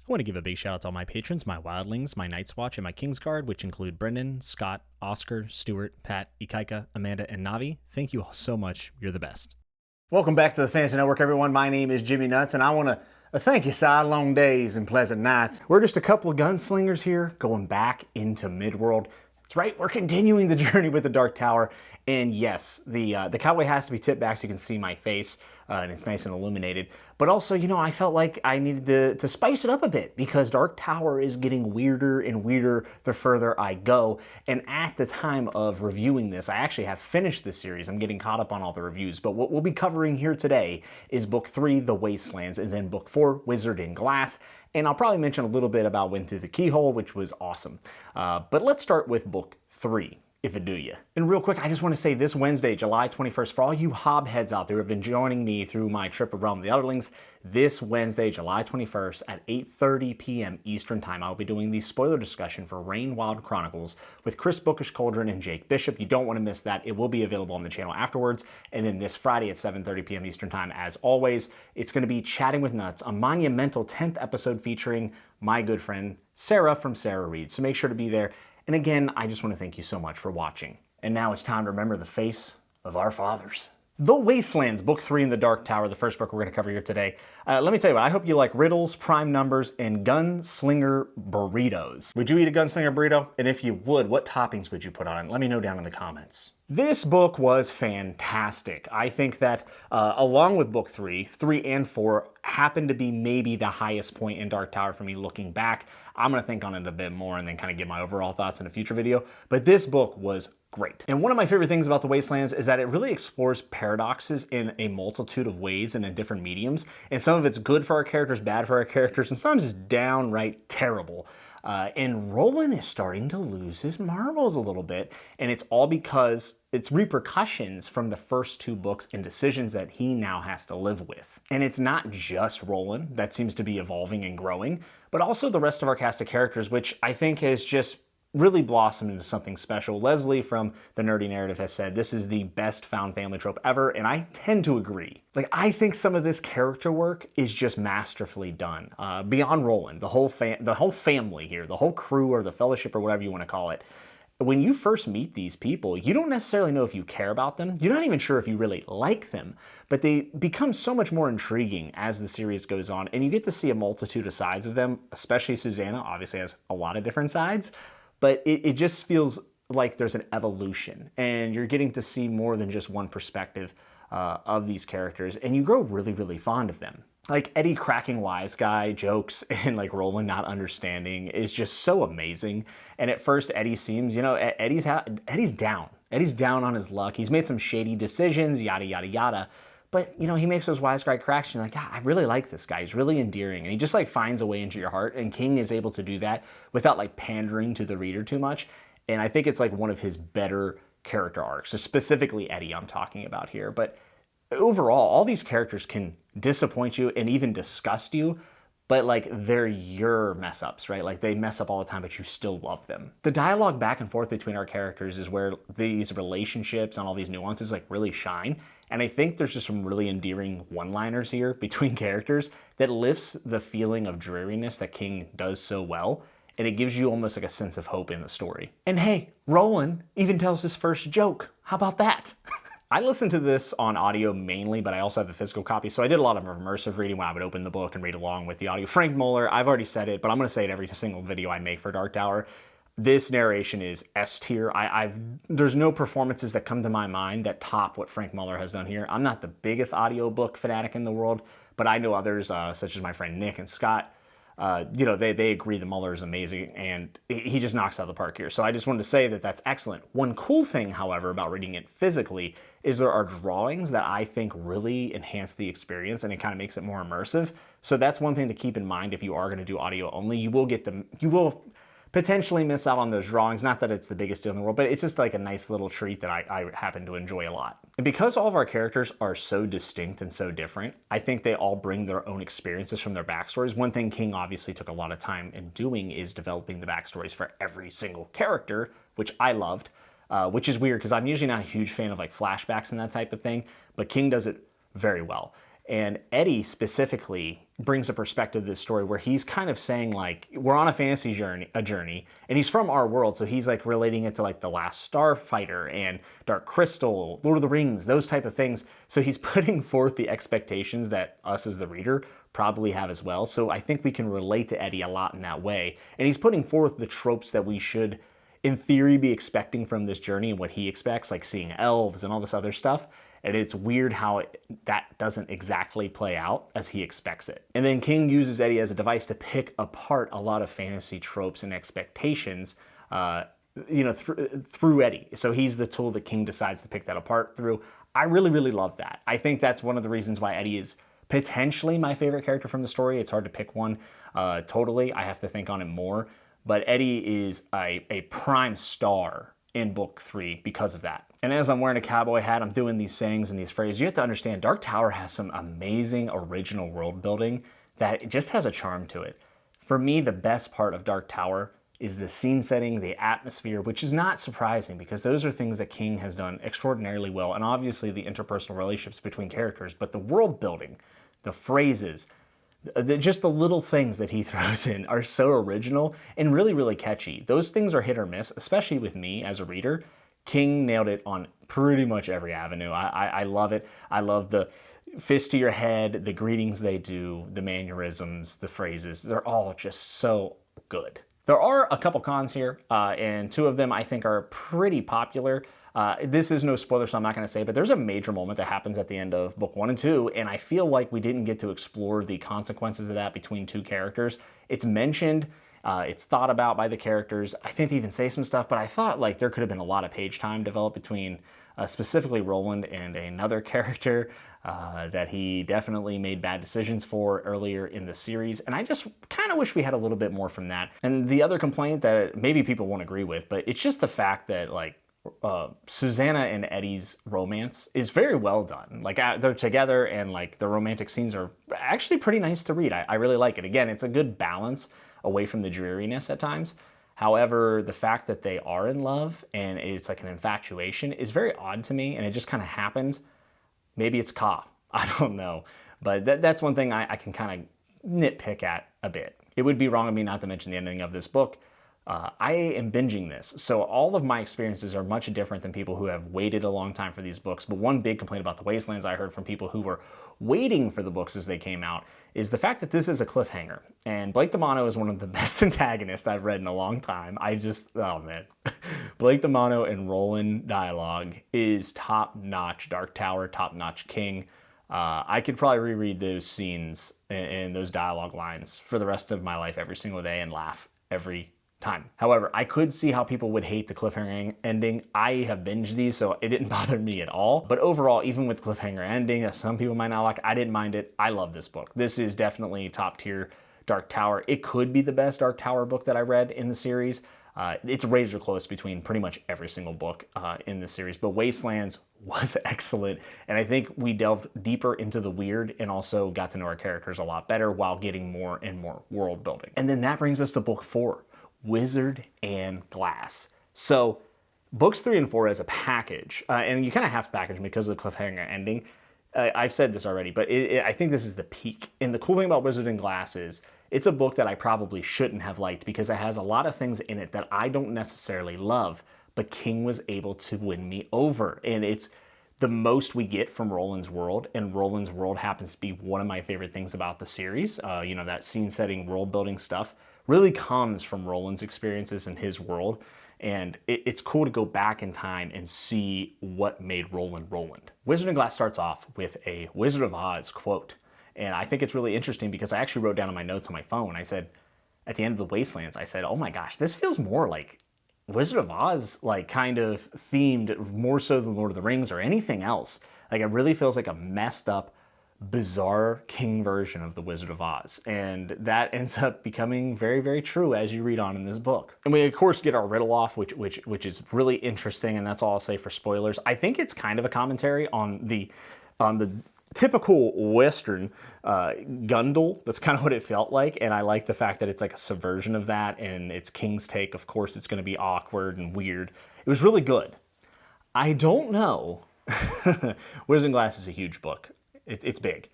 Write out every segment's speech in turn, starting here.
I want to give a big shout out to all my patrons, my wildlings, my Night's Watch, and my Kingsguard, which include Brendan, Scott, Oscar, Stuart, Pat, Ikaika, Amanda, and Navi. Thank you all so much. You're the best. Welcome back to the Fantasy Network, everyone. My name is Jimmy Nuts, and I want to thank you, side long days and pleasant nights. We're just a couple of gunslingers here going back into Midworld. That's right, we're continuing the journey with the Dark Tower. And yes, the cowboy has to be tipped back so you can see my face, and it's nice and illuminated. But also, you know, I felt like I needed to spice it up a bit because Dark Tower is getting weirder and weirder the further I go. And at the time of reviewing this, I actually have finished this series. I'm getting caught up on all the reviews. But what we'll be covering here today is Book 3, The Wastelands, and then Book 4, Wizard in Glass. And I'll probably mention a little bit about Wind Through the Keyhole, which was awesome. But let's start with Book 3. If it do you. And real quick, I just want to say this Wednesday, July 21st, for all you hobheads out there who have been joining me through my trip around the Otherlings, this Wednesday, July 21st at 8:30 p.m. Eastern Time, I'll be doing the spoiler discussion for Rain Wild Chronicles with Chris Bookish Cauldron and Jake Bishop. You don't want to miss that. It will be available on the channel afterwards. And then this Friday at 7:30 p.m. Eastern Time, as always, it's going to be Chatting with Nuts, a monumental 10th episode featuring my good friend Sarah from Sarah Reads. So make sure to be there. And again, I just want to thank you so much for watching. And now it's time to remember the face of our fathers. The Wastelands, Book 3 in the Dark Tower, the first book we're going to cover here today. Let me tell you what, I hope you like riddles, prime numbers, and gunslinger burritos. Would you eat a gunslinger burrito? And if you would, what toppings would you put on it? Let me know down in the comments. This book was fantastic. I think that along with Book 3, 3 and 4 happened to be maybe the highest point in Dark Tower for me looking back. I'm going to think on it a bit more and then kind of give my overall thoughts in a future video. But this book was great. And one of my favorite things about The Wastelands is that it really explores paradoxes in a multitude of ways and in different mediums. And some of it's good for our characters, bad for our characters, and sometimes it's downright terrible. And Roland is starting to lose his marbles a little bit, and it's all because it's repercussions from the first 2 books and decisions that he now has to live with. And it's not just Roland that seems to be evolving and growing, but also the rest of our cast of characters, which I think has just really blossomed into something special. Leslie from The Nerdy Narrative has said this is the best found family trope ever, and I tend to agree. Like, I think some of this character work is just masterfully done. Beyond Roland, the whole family here, the whole crew or the fellowship or whatever you want to call it. When you first meet these people, you don't necessarily know if you care about them. You're not even sure if you really like them, but they become so much more intriguing as the series goes on, and you get to see a multitude of sides of them, especially Susanna obviously has a lot of different sides. But it just feels like there's an evolution, and you're getting to see more than just one perspective of these characters, and you grow really, really fond of them. Like Eddie cracking wise guy jokes and like Roland not understanding is just so amazing. And at first Eddie seems, you know, Eddie's down. Eddie's down on his luck. He's made some shady decisions, yada, yada, yada. But, you know, he makes those wise guy cracks, and you're like, yeah, I really like this guy. He's really endearing. And he just, like, finds a way into your heart. And King is able to do that without, like, pandering to the reader too much. And I think it's, like, one of his better character arcs. So specifically Eddie I'm talking about here. But overall, all these characters can disappoint you and even disgust you. But, like, they're your mess-ups, right? Like, they mess up all the time, but you still love them. The dialogue back and forth between our characters is where these relationships and all these nuances, like, really shine. And I think there's just some really endearing one-liners here between characters that lifts the feeling of dreariness that King does so well, and it gives you almost like a sense of hope in the story. And hey, Roland even tells his first joke. How about that? I listened to this on audio mainly, but I also have a physical copy, so I did a lot of immersive reading when I would open the book and read along with the audio. Frank Muller, I've already said it, but I'm going to say it every single video I make for Dark Tower. This narration is S tier. There's no performances that come to my mind that top what Frank Muller has done here. I'm not the biggest audiobook fanatic in the world, but I know others, such as my friend Nick and Scott, you know, they agree that Muller is amazing, and he just knocks out of the park here. So I just wanted to say that that's excellent. One cool thing, however, about reading it physically is there are drawings that I think really enhance the experience, and it kind of makes it more immersive. So that's one thing to keep in mind if you are going to do audio only. You will potentially miss out on those drawings. Not that it's the biggest deal in the world, but it's just like a nice little treat that I happen to enjoy a lot. And because all of our characters are so distinct and so different, I think they all bring their own experiences from their backstories. One thing King obviously took a lot of time in doing is developing the backstories for every single character, which I loved, which is weird because I'm usually not a huge fan of like flashbacks and that type of thing, but King does it very well. And Eddie specifically brings a perspective to this story where he's kind of saying like, we're on a fantasy journey, and he's from our world, so he's like relating it to like The Last Starfighter and Dark Crystal, Lord of the Rings, those type of things. So he's putting forth the expectations that us as the reader probably have as well. So I think we can relate to Eddie a lot in that way. And he's putting forth the tropes that we should, in theory, be expecting from this journey and what he expects, like seeing elves and all this other stuff. And it's weird how that doesn't exactly play out as he expects it. And then King uses Eddie as a device to pick apart a lot of fantasy tropes and expectations, through Eddie. So he's the tool that King decides to pick that apart through. I really, really love that. I think that's one of the reasons why Eddie is potentially my favorite character from the story. It's hard to pick one totally. I have to think on it more. But Eddie is a prime star in book 3 because of that. And as I'm wearing a cowboy hat, I'm doing these sayings and these phrases. You have to understand, Dark Tower has some amazing original world building that it just has a charm to it. For me, the best part of Dark Tower is the scene setting, the atmosphere, which is not surprising because those are things that King has done extraordinarily well, and obviously the interpersonal relationships between characters, but the world building, the phrases, just the little things that he throws in are so original and really, really catchy. Those things are hit or miss, especially with me as a reader. King nailed it on pretty much every avenue. I love it. I love the fist to your head, the greetings they do, the mannerisms, the phrases. They're all just so good. There are a couple cons here, and 2 of them I think are pretty popular. This is no spoiler, so I'm not going to say, but there's a major moment that happens at the end of book 1 and 2, and I feel like we didn't get to explore the consequences of that between 2 characters. It's mentioned, it's thought about by the characters. I think they even say some stuff, but I thought like there could have been a lot of page time developed between specifically Roland and another character that he definitely made bad decisions for earlier in the series. And I just kind of wish we had a little bit more from that. And the other complaint that maybe people won't agree with, but it's just the fact that like Susanna and Eddie's romance is very well done. Like they're together and like the romantic scenes are actually pretty nice to read. I really like it. Again, it's a good balance away from the dreariness at times. However, the fact that they are in love and it's like an infatuation is very odd to me, and it just kind of happened. Maybe it's Ka. I don't know. But that's one thing I can kind of nitpick at a bit. It would be wrong of me not to mention the ending of this book. I am binging this, so all of my experiences are much different than people who have waited a long time for these books. But one big complaint about the Wastelands I heard from people who were waiting for the books as they came out is the fact that this is a cliffhanger. And Blake DeMono is one of the best antagonists I've read in a long time. Oh man. Blake DeMono and Roland dialogue is top-notch Dark Tower, top-notch King. I could probably reread those scenes and those dialogue lines for the rest of my life every single day and laugh every time. However, I could see how people would hate the cliffhanger ending. I have binged these, so it didn't bother me at all. But overall, even with cliffhanger ending that some people might not like, I didn't mind it. I love this book. This is definitely top tier Dark Tower. It could be the best Dark Tower book that I read in the series. It's razor close between pretty much every single book in the series, but Wastelands was excellent, and I think we delved deeper into the weird and also got to know our characters a lot better while getting more and more world building. And then that brings us to book 4. Wizard and Glass. So books 3 and 4 as a package, and you kind of have to package them because of the cliffhanger ending. I've said this already, but I think this is the peak. And the cool thing about Wizard and Glass is it's a book that I probably shouldn't have liked because it has a lot of things in it that I don't necessarily love, but King was able to win me over. And it's the most we get from Roland's world, and Roland's world happens to be one of my favorite things about the series. That scene-setting, world-building stuff really comes from Roland's experiences in his world, and it's cool to go back in time and see what made Roland Roland. Wizard and Glass starts off with a Wizard of Oz quote, and I think it's really interesting because I actually wrote down in my notes on my phone, I said, at the end of the Wastelands, I said, oh my gosh, this feels more like Wizard of Oz, like kind of themed more so than Lord of the Rings or anything else. Like it really feels like a messed up, bizarre King version of the Wizard of Oz, and that ends up becoming very, very true as you read on in this book. And we of course get our riddle off, which is really interesting, and that's all I'll say for spoilers. I think it's kind of a commentary on the typical Western Gundle. That's kind of what it felt like, and I like the fact that it's like a subversion of that, and it's King's take. Of course, it's going to be awkward and weird. It was really good. I don't know. Wizard and Glass is a huge book. It's big.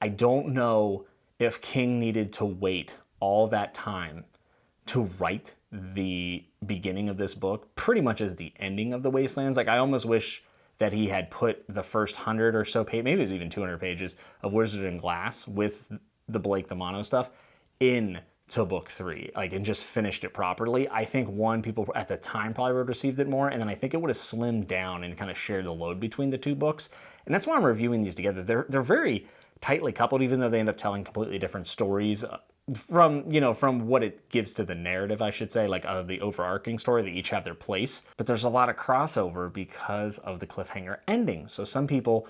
I don't know if King needed to wait all that time to write the beginning of this book pretty much as the ending of the Wastelands. Like, I almost wish that he had put the first 100 or so pages, maybe it was even 200 pages of Wizard and Glass with the Blake the Mono stuff in to book 3, like, and just finished it properly. I think people at the time probably would have received it more, and then I think it would have slimmed down and kind of shared the load between the two books. And that's why I'm reviewing these together. They're very tightly coupled, even though they end up telling completely different stories from what it gives to the narrative, I should say, like the overarching story. They each have their place, but there's a lot of crossover because of the cliffhanger ending. So some people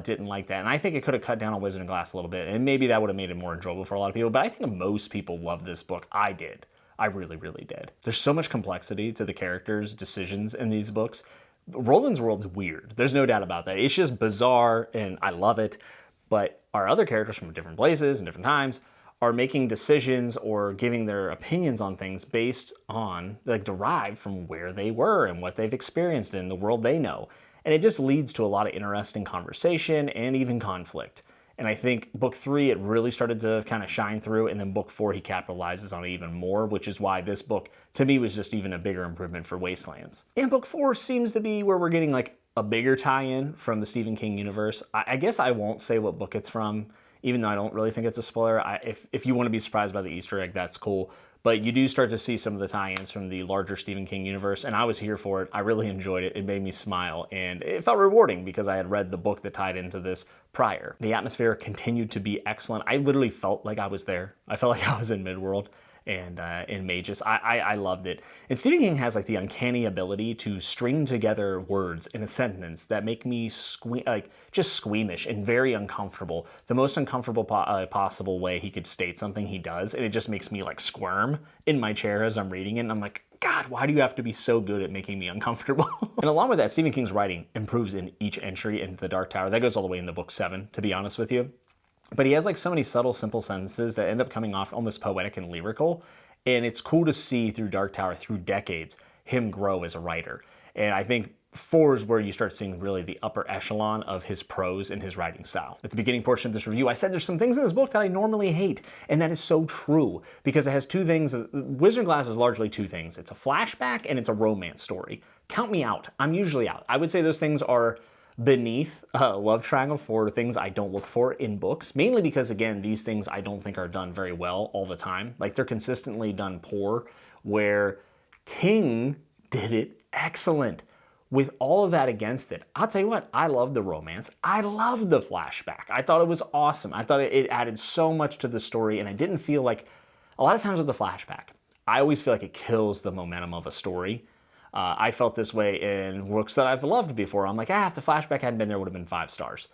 didn't like that, and I think it could have cut down on Wizard and Glass a little bit, and maybe that would have made it more enjoyable for a lot of people. But I think most people love this book. I did. I really, really did. There's so much complexity to the characters' decisions in these books. Roland's world's weird. There's no doubt about that. It's just bizarre, and I love it. But our other characters from different places and different times are making decisions or giving their opinions on things based on, like, derived from where they were and what they've experienced in the world they know. And it just leads to a lot of interesting conversation and even conflict. And I think book 3, it really started to kind of shine through, and then book 4, he capitalizes on it even more, which is why this book, to me, was just even a bigger improvement for Wastelands. And book 4 seems to be where we're getting, like, a bigger tie-in from the Stephen King universe. I guess I won't say what book it's from, even though I don't really think it's a spoiler. If you want to be surprised by the Easter egg, that's cool. But you do start to see some of the tie-ins from the larger Stephen King universe, and I was here for it. I really enjoyed it. It made me smile, and it felt rewarding because I had read the book that tied into this prior. The atmosphere continued to be excellent. I literally felt like I was there. I felt like I was in Midworld and in Magus. I loved it. And Stephen King has, like, the uncanny ability to string together words in a sentence that make me just squeamish and very uncomfortable. The most uncomfortable possible way he could state something, he does, and it just makes me, like, squirm in my chair as I'm reading it. And I'm like, God, why do you have to be so good at making me uncomfortable? And along with that, Stephen King's writing improves in each entry into the Dark Tower. That goes all the way into book 7, to be honest with you. But he has, like, so many subtle, simple sentences that end up coming off almost poetic and lyrical. And it's cool to see through Dark Tower, through decades, him grow as a writer. And I think 4 is where you start seeing really the upper echelon of his prose and his writing style. At the beginning portion of this review, I said there's some things in this book that I normally hate. And that is so true, because it has two things. Wizard and Glass is largely two things. It's a flashback and it's a romance story. Count me out. I'm usually out. I would say those things are beneath love triangle for things I don't look for in books, mainly because, again, these things I don't think are done very well all the time. Like, they're consistently done poor, where King did it excellent. With all of that against it, I'll tell you what, I love the romance. I love the flashback. I thought it was awesome. I thought it added so much to the story, and I didn't feel like, a lot of times with the flashback, I always feel like it kills the momentum of a story. I felt this way in works that I've loved before. I'm like, if the flashback hadn't been there, it would have been 5 stars.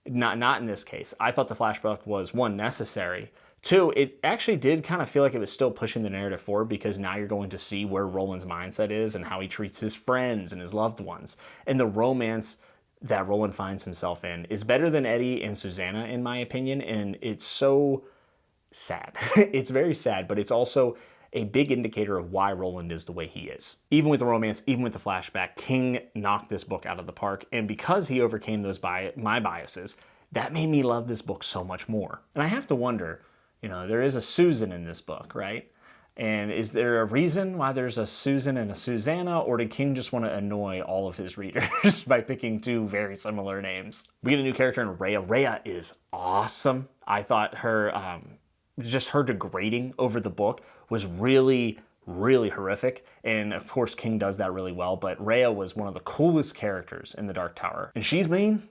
Not in this case. I thought the flashback was, 1, necessary. 2, it actually did kind of feel like it was still pushing the narrative forward, because now you're going to see where Roland's mindset is and how he treats his friends and his loved ones. And the romance that Roland finds himself in is better than Eddie and Susanna, in my opinion. And it's so sad. It's very sad, but it's also a big indicator of why Roland is the way he is. Even with the romance, even with the flashback, King knocked this book out of the park, and because he overcame those my biases, that made me love this book so much more. And I have to wonder, there is a Susan in this book, right? And is there a reason why there's a Susan and a Susanna, or did King just want to annoy all of his readers by picking 2 very similar names? We get a new character in Rhea. Rhea is awesome. I thought her, just her degrading over the book was really, really horrific. And of course, King does that really well. But Rhea was one of the coolest characters in the Dark Tower. And she's mean,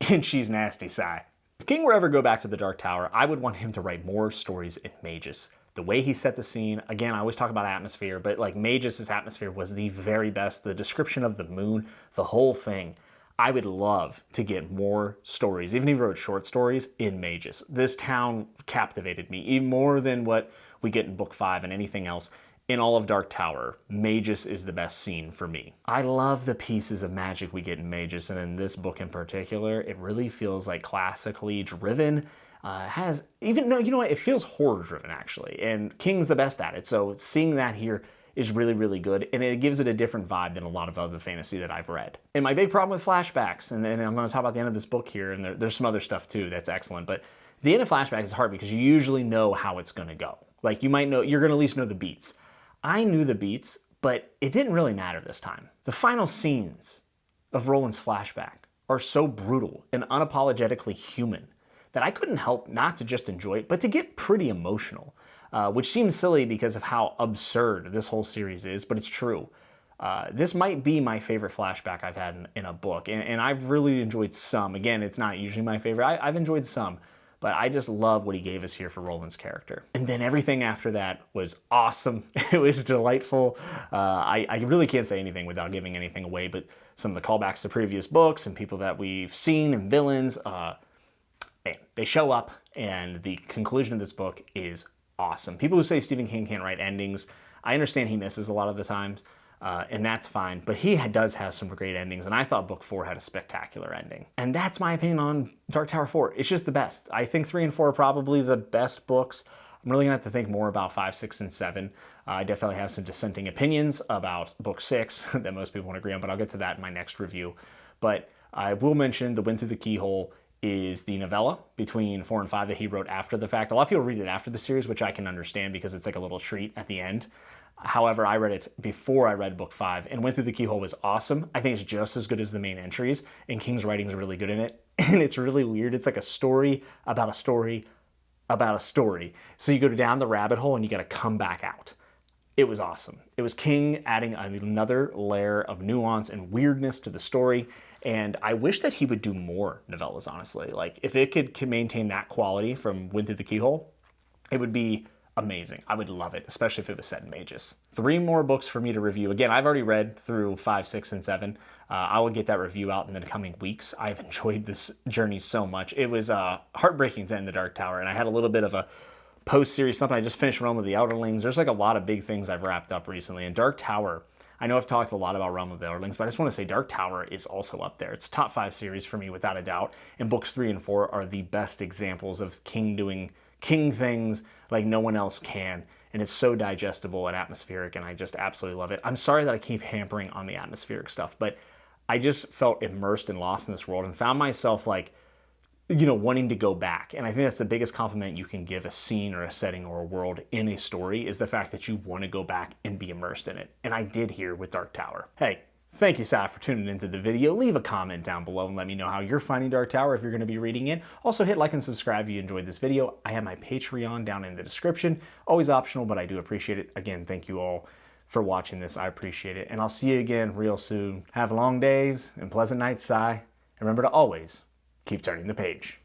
and she's nasty, sigh. If King were ever to go back to the Dark Tower, I would want him to write more stories in Magus. The way he set the scene, again, I always talk about atmosphere, but like Magus' atmosphere was the very best. The description of the moon, the whole thing. I would love to get more stories, even if he wrote short stories, in Magus. This town captivated me, even more than what we get in book 5 and anything else. In all of Dark Tower, Magus is the best scene for me. I love the pieces of magic we get in Magus, and in this book in particular, it really feels like classically driven. It feels horror driven, actually, and King's the best at it. So seeing that here is really, really good, and it gives it a different vibe than a lot of other fantasy that I've read. And my big problem with flashbacks, and I'm going to talk about the end of this book here, and there's some other stuff too that's excellent, but The end of flashbacks is hard because you usually know how it's going to go. Like, you might know, you're going to at least know the beats. I knew the beats, but it didn't really matter this time. The final scenes of Roland's flashback are so brutal and unapologetically human that I couldn't help not to just enjoy it, but to get pretty emotional, which seems silly because of how absurd this whole series is, but it's true. This might be my favorite flashback I've had in a book, and I've really enjoyed some. Again, it's not usually my favorite. I've enjoyed some, but I just love what he gave us here for Roland's character. And then everything after that was awesome. It was delightful. I really can't say anything without giving anything away, but some of the callbacks to previous books and people that we've seen and villains, they show up, and the conclusion of this book is awesome. People who say Stephen King can't write endings, I understand he misses a lot of the times, and that's fine, but he does have some great endings, and I thought book 4 had a spectacular ending. And that's my opinion on Dark Tower 4. It's just the best. I think 3 and 4 are probably the best books. I'm really gonna have to think more about 5, 6, and 7. I definitely have some dissenting opinions about book 6 that most people won't agree on, but I'll get to that in my next review. But I will mention The Wind Through the Keyhole is the novella between 4 and 5 that he wrote after the fact. A lot of people read it after the series, which I can understand because it's like a little treat at the end. However, I read it before I read book 5, and Wind Through the Keyhole was awesome. I think it's just as good as the main entries, and King's writing is really good in it. And it's really weird. It's like a story about a story about a story. So you go down the rabbit hole and you got to come back out. It was awesome. It was King adding another layer of nuance and weirdness to the story. And I wish that he would do more novellas, honestly. Like, if it could maintain that quality from Wind Through the Keyhole, it would be amazing. I would love it, especially if it was set in Mages. 3 more books for me to review. Again, I've already read through 5, 6, and 7. I will get that review out in the coming weeks. I've enjoyed this journey so much. It was heartbreaking to end the Dark Tower, and I had a little bit of a post-series something. I just finished Realm of the Outerlings. There's like a lot of big things I've wrapped up recently, and Dark Tower, I know I've talked a lot about Realm of the Outerlings, but I just want to say Dark Tower is also up there. It's top 5 series for me without a doubt, and books 3 and 4 are the best examples of King doing King things like no one else can, and it's so digestible and atmospheric, and I just absolutely love it. I'm sorry that I keep hampering on the atmospheric stuff, but I just felt immersed and lost in this world and found myself like, wanting to go back. And I think that's the biggest compliment you can give a scene or a setting or a world in a story, is the fact that you want to go back and be immersed in it. And I did here with Dark Tower. Hey, thank you, Sai, for tuning into the video. Leave a comment down below and let me know how you're finding Dark Tower if you're going to be reading it. Also, hit like and subscribe if you enjoyed this video. I have my Patreon down in the description. Always optional, but I do appreciate it. Again, thank you all for watching this. I appreciate it. And I'll see you again real soon. Have long days and pleasant nights, Sai. And remember to always keep turning the page.